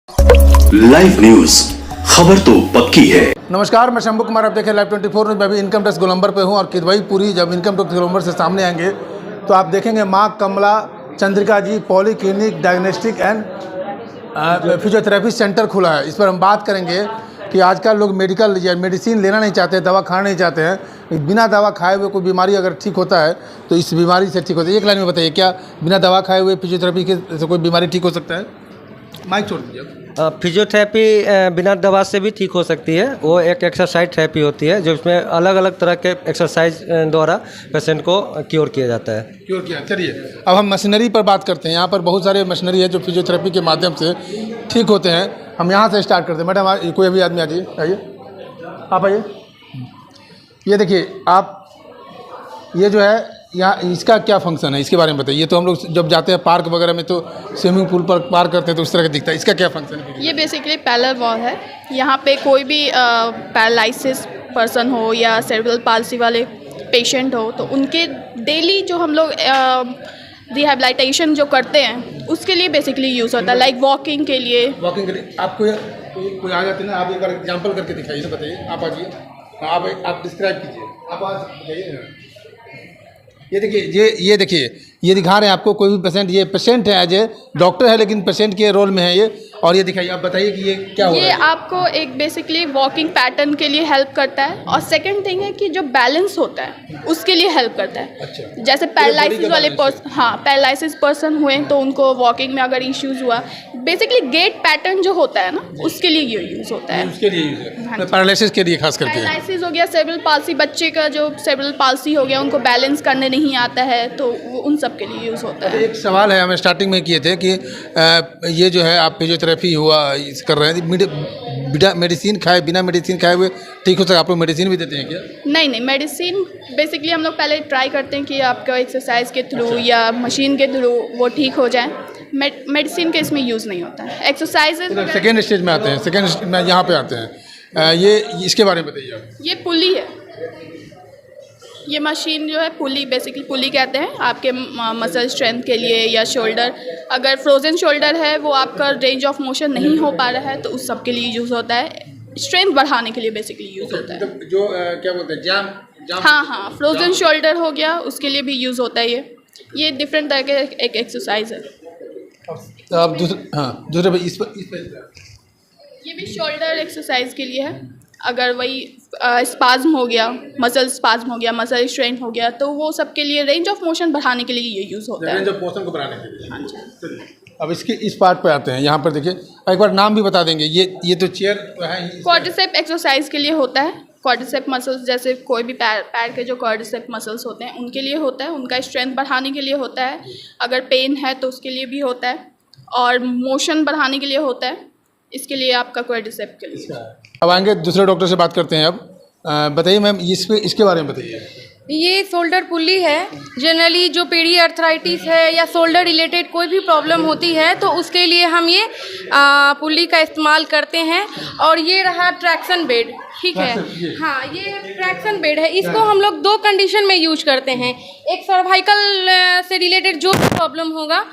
Live news, खबर तो पक्की है। नमस्कार, मैं शंभू कुमार, आप देखें लाइव 24 न्यूज। मैं अभी इनकम टैक्स गोलंबर पे हूँ और किदवईपुरी जब इनकम टैक्स गोलंबर से सामने आएंगे तो आप देखेंगे माँ Kamla Chandrika ji polyclinic diagnostic and physiotherapy centre खुला है। इस पर हम बात करेंगे कि आजकल लोग मेडिकल या मेडिसिन लेना नहीं चाहते, दवा खाना नहीं चाहते हैं। बिना दवा खाए हुए कोई बीमारी अगर ठीक होता है तो इस बीमारी से ठीक होता है। एक लाइन में बताइए, क्या बिना दवा खाए हुए फिजियोथेरेपी के से कोई बीमारी ठीक हो सकता है? माइक छोड़ दीजिए। फिजियोथेरेपी बिना दवा से भी ठीक हो सकती है। वो एक एक्सरसाइज थेरेपी होती है जो इसमें अलग अलग तरह के एक्सरसाइज द्वारा पेशेंट को क्योर किया जाता है। क्योर किया। चलिए अब हम मशीनरी पर बात करते हैं। यहाँ पर बहुत सारे मशीनरी है जो फिजियोथेरेपी के माध्यम से ठीक होते हैं। हम यहाँ से स्टार्ट करते हैं। मैडम कोई अभी आदमी आ जाइए, आइए आप आइए। ये देखिए आप, ये जो है यहाँ इसका क्या फंक्शन है इसके बारे में बताइए। तो हम लोग जब जाते हैं पार्क वगैरह में तो स्विमिंग पूल पर पार करते हैं तो उस तरह का दिखता है। इसका क्या फंक्शन है? ये बेसिकली पैरेलल वॉल है। यहाँ पे कोई भी पैरालिसिस पर्सन हो या सेरेब्रल पाल्सी वाले पेशेंट हो तो उनके डेली जो हम लोग रिहैबिलिटेशन जो करते हैं उसके लिए बेसिकली यूज़ होता है। लाइक वॉकिंग के लिए आपको कोई आ जाते हैं ना, आप एक बार एग्जाम्पल करके दिखाइए तो बताइए। आप आ जाइए, आप डिस्क्राइब कीजिए। आप आज बताइए। ये देखिए, ये देखिए, ये दिखा रहे हैं आपको कोई भी पेशेंट। ये पेशेंट है, एज ए डॉक्टर है लेकिन पेशेंट के रोल में है ये। और ये दिखाइए, आप बताइए कि ये क्या हो रहा है। ये आपको एक बेसिकली वॉकिंग पैटर्न के लिए हेल्प करता है। और सेकंड थिंग है कि जो बैलेंस होता है उसके लिए हेल्प करता है। अच्छा। जैसे पैरालिसिस वाले पर्सन, हाँ पैरालिसिस पर्सन हुए तो उनको वॉकिंग में अगर इश्यूज हुआ, बेसिकली गेट पैटर्न जो होता है ना उसके लिए ये यूज़ होता है। उसके लिए यूज़ है, पैरालिसिस के लिए खास करके। पैरालिसिस हो गया, सेरेब्रल पाल्सी, बच्चे का जो सेरेब्रल पाल्सी हो गया उनको बैलेंस करने नहीं आता है तो उन सब के लिए यूज़ होता है। एक सवाल है, हमें स्टार्टिंग में किए थे कि ये जो है आप फिजियोथेरेपी हुआ कर रहे हैं, मेडिसिन खाए बिना मेडिसिन खाए हुए ठीक हो सकता? आप लोग मेडिसिन भी देते हैं क्या? नहीं, मेडिसिन बेसिकली हम लोग पहले ट्राई करते हैं कि आपका एक्सरसाइज के थ्रू या मशीन के थ्रू वो ठीक हो जाए। मेडिसिन के इसमें यूज़ नहीं होता है। एक्सरसाइजेज सेकेंड स्टेज में आते हैं, सेकेंड स्टेज में यहाँ पे आते हैं। ये इसके बारे में बताइए आप। ये पुली है। ये मशीन जो है पुली, बेसिकली पुली कहते हैं आपके मसल स्ट्रेंथ के लिए या शोल्डर, अगर फ्रोजन शोल्डर है वो आपका रेंज ऑफ मोशन नहीं हो पा रहा है तो उस सब के लिए यूज़ होता है। स्ट्रेंथ बढ़ाने के लिए बेसिकली यूज़ होता है। जो क्या बोलते हैं जाम, हाँ फ्रोजन शोल्डर हो गया उसके लिए भी यूज़ होता है। ये डिफरेंट तरह के एक एक्सरसाइज है। आप दूसरे इस पर ये भी शोल्डर एक्सरसाइज के लिए है। अगर वही स्पाज्म हो गया, मसल स्पाज्म हो गया, मसल स्ट्रेन हो गया तो वो सब के लिए रेंज ऑफ मोशन बढ़ाने के लिए ये यूज़ होता है। रेंज ऑफ मोशन को बढ़ाने के लिए। हाँ जी। अब इसके इस पार्ट पे आते हैं। यहाँ पर देखिए, एक बार नाम भी बता देंगे। ये तो चेयर है। क्वाड्रिसेप एक्सरसाइज के लिए होता है। क्वाड्रिसेप मसल्स जैसे कोई भी पैर के जो क्वाड्रिसेप मसल्स होते हैं उनके लिए होता है। उनका स्ट्रेंथ बढ़ाने के लिए होता है। अगर पेन है तो उसके लिए भी होता है और मोशन बढ़ाने के लिए होता है। इसके लिए आपका क्वाड्रिसेप के लिए। अब आएंगे दूसरे डॉक्टर से बात करते हैं। अब बताइए मैम, इसके बारे में बताइए। ये शोल्डर पुली है। जनरली जो पेरी आर्थराइटिस है या शोल्डर रिलेटेड कोई भी प्रॉब्लम होती है तो उसके लिए हम ये पुली का इस्तेमाल करते हैं। और ये रहा ट्रैक्शन बेड, ठीक है। हाँ, ये ट्रैक्शन बेड है। इसको हम लोग दो कंडीशन में यूज करते हैं। एक सर्वाइकल से रिलेटेड जो प्रॉब्लम होगा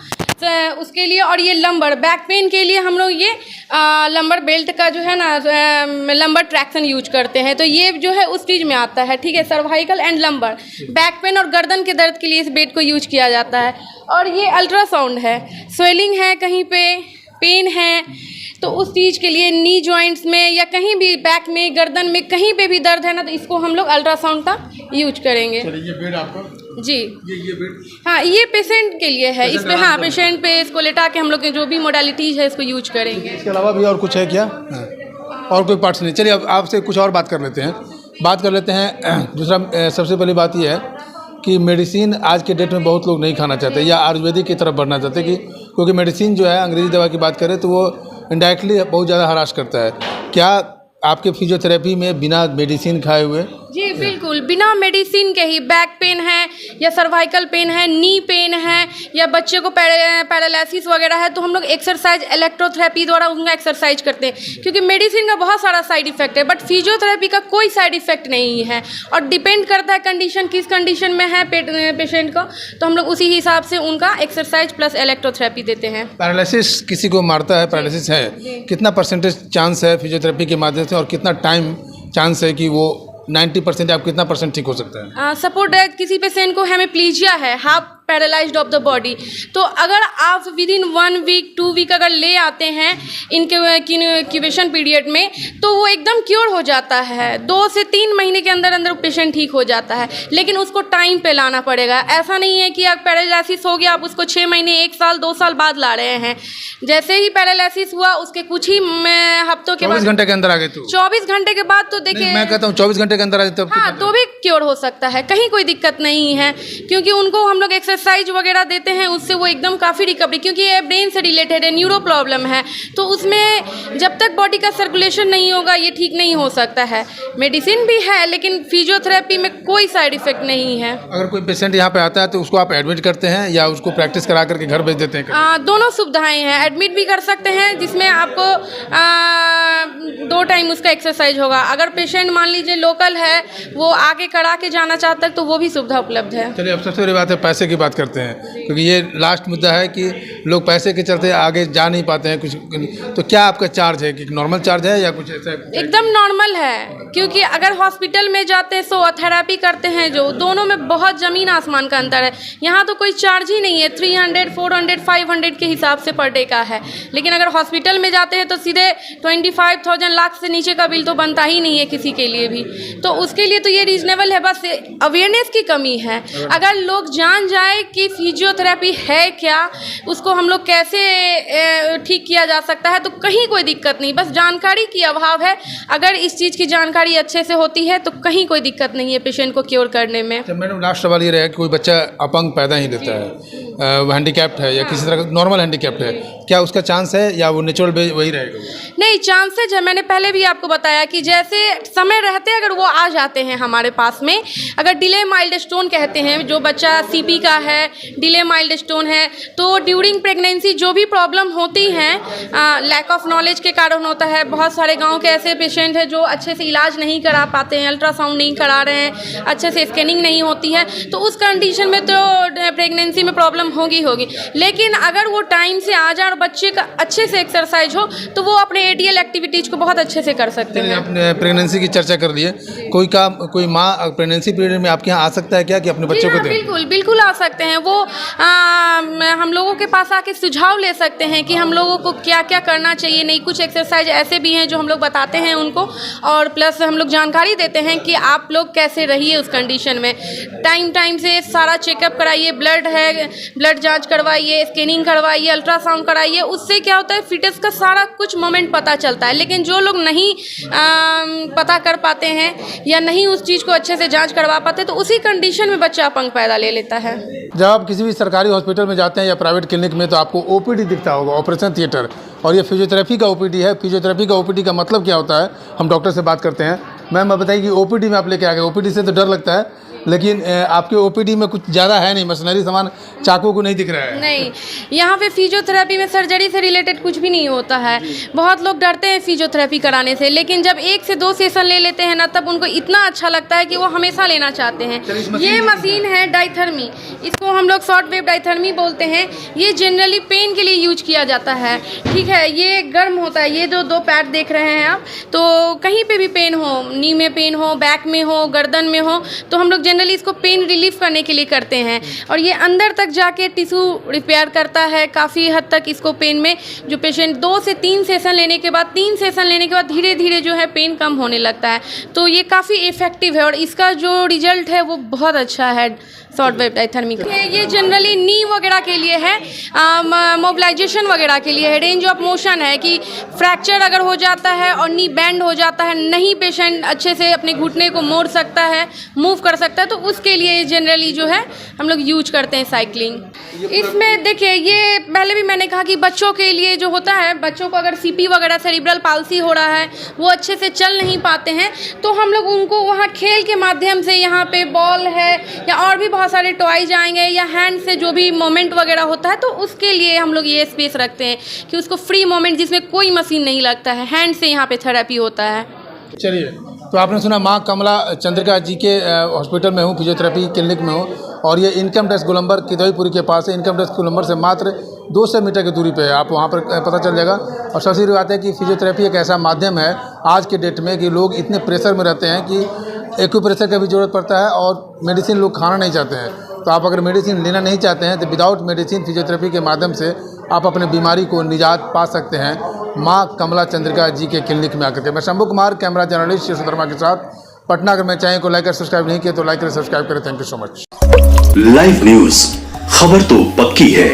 उसके लिए, और ये लंबर बैक पेन के लिए हम लोग ये लंबर बेल्ट का जो है ना लंबर ट्रैक्शन यूज करते हैं। तो ये जो है उस चीज़ में आता है, ठीक है। Cervical and lumbar, back pain और गर्दन के दर्द के लिए इस बेड को यूज किया जाता है। और ये अल्ट्रासाउंड है, स्वेलिंग है, कहीं पे पेन है तो उस चीज़ के लिए, नी जॉइंट्स में या कहीं भी बैक में, गर्दन में कहीं पे भी दर्द है ना तो इसको हम लोग अल्ट्रासाउंड का यूज करेंगे। ये बेड आपका जी, ये बेड, हाँ ये पेशेंट के लिए है। इस पे हाँ पेशेंट पे इसको लेटा के हम लोग के जो भी मोडालिटीज़ है इसको यूज करेंगे। इसके अलावा भी और कुछ है क्या? और कोई पार्ट्स नहीं? चलिए अब आपसे कुछ और बात कर लेते हैं। दूसरा सबसे पहली बात यह है कि मेडिसिन आज के डेट में बहुत लोग नहीं खाना चाहते या आयुर्वेदिक की तरफ बढ़ना चाहते क्योंकि मेडिसिन जो है, अंग्रेजी दवा की बात करें तो वो इनडायरेक्टली बहुत ज़्यादा हरास करता है। क्या आपके फिजियोथेरेपी में बिना मेडिसिन खाए हुए जी बिल्कुल, बिना मेडिसिन के ही बैक पेन है या सर्वाइकल पेन है, नी पेन है या बच्चे को पैरालिसिस वगैरह है, तो हम लोग एक्सरसाइज इलेक्ट्रोथेरेपी द्वारा उनका एक्सरसाइज करते हैं, क्योंकि मेडिसिन का बहुत सारा साइड इफेक्ट है बट फिजियोथेरेपी का कोई साइड इफेक्ट नहीं है। और डिपेंड करता है कंडीशन, किस कंडीशन में है पेशेंट को, तो हम लोग उसी हिसाब से उनका एक्सरसाइज प्लस इलेक्ट्रोथेरेपी देते हैं। पैरालिसिस किसी को मारता है, पैरालिसिस है, कितना परसेंटेज चांस है फिजियोथेरेपी के माध्यम से और कितना टाइम चांस है कि वो 90% आप कितना परसेंट ठीक हो सकता है? सपोर्ट किसी पेशेंट को हेमिप्लीजिया है, half paralysed of the body, तो अगर आप विद इन 1 वीक 2 वीक अगर ले आते हैं इंक्यूबेशन पीरियड में, तो वो एकदम क्योर हो जाता है। 2 से 3 महीने के अंदर अंदर पेशेंट ठीक हो जाता है, लेकिन उसको टाइम पे लाना पड़ेगा। ऐसा नहीं है कि आप पैरालिसिस हो गया आप उसको 6 महीने 1 साल 2 साल बाद ला रहे हैं। जैसे ही पैरालिसिस हुआ उसके कुछ ही हफ्तों के बाद 24 घंटे के अंदर आ गए तो 24 घंटे के बाद तो देखिए, मैं कहता हूँ 24 घंटे के अंदर आ जाए तो हाँ तो भी क्योर हो सकता है, कहीं कोई दिक्कत नहीं है, क्योंकि उनको हम लोग एक्सरसाइज वगैरह देते हैं, उससे वो एकदम काफ़ी रिकवरी, क्योंकि ये ब्रेन से रिलेटेड है, न्यूरो प्रॉब्लम है, तो उसमें जब तक बॉडी का सर्कुलेशन नहीं होगा ये ठीक नहीं हो सकता है। मेडिसिन भी है लेकिन फिजियोथेरेपी में कोई साइड इफेक्ट नहीं है। अगर कोई पेशेंट यहाँ पे आता है तो उसको आप एडमिट करते हैं या उसको प्रैक्टिस करा करके घर भेज देते हैं? दोनों सुविधाएं हैं, एडमिट भी कर सकते हैं जिसमें आपको 2 टाइम उसका एक्सरसाइज होगा। अगर पेशेंट मान लीजिए लोकल है, वो आके करा के जाना चाहता है तो वो भी सुविधा उपलब्ध है। चलिए अब सबसे बड़ी बात है पैसे की बात करते हैं, क्योंकि ये लास्ट मुद्दा है कि लोग पैसे के चलते आगे जा नहीं पाते हैं कुछ। तो क्या आपका चार्ज है, कि नॉर्मल चार्ज है या कुछ ऐसा? एकदम नॉर्मल है, क्योंकि अगर हॉस्पिटल में जाते हैं तो थेरेपी करते हैं, जो दोनों में बहुत ज़मीन आसमान का अंतर है। यहाँ तो कोई चार्ज ही नहीं है, 300 400 500 के हिसाब से पर डे का है, लेकिन अगर हॉस्पिटल में जाते हैं तो सीधे 25,000 लाख से नीचे का बिल तो बनता ही नहीं है किसी के लिए भी, तो उसके लिए तो ये रीजनेबल है। बस अवेयरनेस की कमी है। अगर लोग जान जाए कि फिजियोथेरेपी है क्या, उसको हम लोग कैसे ठीक किया जा सकता है, तो कहीं कोई दिक्कत नहीं, बस जानकारी की अभाव है। अगर इस चीज़ की जानकारी अच्छे से होती है तो कहीं कोई दिक्कत नहीं है पेशेंट को क्योर करने में। तो मैडम लास्ट सवाल ये रहा कि कोई बच्चा अपंग पैदा ही लेता है, वो हैंडीकैप्ड है या किसी तरह का नॉर्मल हैंडीकैप्ड है, क्या उसका चांस है या वो नेचुरल वही रहेगा? नहीं, चांसेज है। मैंने पहले भी आपको बताया कि जैसे समय रहते अगर वो आ जाते हैं हमारे पास में, अगर डिले माइल्ड स्टोन कहते हैं, जो बच्चा सीपी का है, डिले माइल्ड स्टोन है, तो ड्यूरिंग प्रेगनेंसी जो भी प्रॉब्लम होती हैं, लैक ऑफ नॉलेज के कारण होता है। बहुत सारे गांव के ऐसे पेशेंट हैं जो अच्छे से इलाज नहीं करा पाते हैं, अल्ट्रासाउंड नहीं करा रहे हैं, अच्छे से स्कैनिंग नहीं होती है, तो उस कंडीशन में तो प्रेगनेंसी में प्रॉब्लम होगी। लेकिन अगर वो टाइम से आ जाए और बच्चे का अच्छे से एक्सरसाइज हो तो वो अपने एडीएल एक्टिविटीज़ को बहुत अच्छे से कर सकते हैं। आपने प्रेगनेंसी की चर्चा कर ली है, कोई माँ प्रेगनेंसी पीरियड में आपके यहाँ आ सकता है क्या कि अपने बच्चों को दें? बिल्कुल आ सकते हैं। वो हम लोगों के पास आके सुझाव ले सकते हैं कि हम लोगों को क्या क्या करना चाहिए। नहीं, कुछ एक्सरसाइज ऐसे भी हैं जो हम लोग बताते हैं उनको, और प्लस हम लोग जानकारी देते हैं कि आप लोग कैसे रहिए उस कंडीशन में। टाइम से सारा चेकअप कराइए, ब्लड जांच करवाइए, स्कैनिंग करवाइए, अल्ट्रासाउंड कराइए। उससे क्या होता है, फिटस का सारा कुछ मोमेंट पता चलता है। लेकिन जो लोग नहीं पता कर पाते हैं या नहीं उस चीज़ को अच्छे से जांच करवा पाते, तो उसी कंडीशन में बच्चा अपंग पैदा ले लेता है। जब आप किसी भी सरकारी हॉस्पिटल में जाते हैं या प्राइवेट क्लिनिक में तो आपको ओपीडी दिखता होगा, ऑपरेशन थिएटर, और ये फिजियोथेरेपी का ओपीडी है। फिजियोथेरेपी का ओपीडी का मतलब क्या होता है, हम डॉक्टर से बात करते हैं। मैम आप बताइए कि ओपीडी में आप लेके आ गए, ओपीडी से तो डर लगता है, लेकिन आपके ओपीडी में कुछ ज़्यादा है नहीं, मशीनरी सामान चाकू को नहीं दिख रहा है? नहीं, यहाँ पे फिजियोथेरेपी में सर्जरी से रिलेटेड कुछ भी नहीं होता है। बहुत लोग डरते हैं फिजियोथेरेपी कराने से, लेकिन जब 1 से 2 सेशन ले लेते हैं ना, तब उनको इतना अच्छा लगता है कि वो हमेशा लेना चाहते हैं। ये मशीन है डाइथर्मी, इसको हम लोग शॉर्ट वेव डाइथर्मी बोलते हैं। ये जनरली पेन के लिए यूज किया जाता है, ठीक है। ये गर्म होता है। ये जो 2 पैड देख रहे हैं आप, तो कहीं पे भी पेन हो, नी में पेन हो, बैक में हो, गर्दन में हो, तो हम लोग जनरली इसको पेन रिलीफ करने के लिए करते हैं। और ये अंदर तक जाके टिश्यू रिपेयर करता है काफ़ी हद तक। इसको पेन में जो पेशेंट 2 से 3 सेशन लेने के बाद, 3 सेशन लेने के बाद धीरे धीरे जो है पेन कम होने लगता है। तो ये काफ़ी इफ़ेक्टिव है और इसका जो रिजल्ट है वो बहुत अच्छा है शॉर्ट वेव डायथर्मी का। ये जनरली नी वगैरह के लिए है, मोबिलाइजेशन वगैरह के लिए है, रेंज ऑफ मोशन है कि फ्रैक्चर अगर हो जाता है और नी बैंड हो जाता है, नहीं पेशेंट अच्छे से अपने घुटने को मोड़ सकता है, मूव कर सकता है, तो उसके लिए जनरली जो है हम लोग यूज करते हैं साइकिलिंग। इसमें देखिए, ये पहले भी मैंने कहा कि बच्चों के लिए जो होता है, बच्चों को अगर सीपी वगैरह सेरिब्रल पाल्सी हो रहा है, वो अच्छे से चल नहीं पाते हैं, तो हम लोग उनको वहाँ खेल के माध्यम से, यहाँ पे बॉल है या और भी बहुत सारे टॉयज आएंगे या हैंड से जो भी मोमेंट वगैरह होता है, तो उसके लिए हम लोग ये स्पेस रखते हैं कि उसको फ्री मोमेंट जिसमें कोई मशीन नहीं लगता है, हैंड से यहाँ पे थेरेपी होता है। चलिए, तो आपने सुना माँ कमला चंद्रिका जी के हॉस्पिटल में हूँ, फिजियोथेरेपी क्लिनिक में हूँ, और ये इनकम टैक्स गोलंबर किदवईपुरी के पास है। इनकम टैक्स गोलंबर से मात्र 200 मीटर की दूरी पे है, आप वहाँ पर पता चल जाएगा। और सबसे बड़ी बात है कि फिजियोथेरेपी एक ऐसा माध्यम है आज के डेट में कि लोग इतने प्रेशर में रहते हैं कि एक्यूप्रेशर का भी ज़रूरत पड़ता है और मेडिसिन लोग खाना नहीं चाहते हैं। तो आप अगर मेडिसिन लेना नहीं चाहते हैं तो विदाउट मेडिसिन फिजियोथेरेपी के माध्यम से आप अपने बीमारी को निजात पा सकते हैं माँ कमला चंद्रिका जी के क्लिनिक में आकर के। मैं शंभू कुमार, कैमरा जर्नलिस्ट यशोधर्मा शर्मा के साथ, पटना। अगर मैं चैनल को लाइक और सब्सक्राइब नहीं किया तो लाइक और सब्सक्राइब करें। Thank you so much. Live news, खबर तो पक्की है।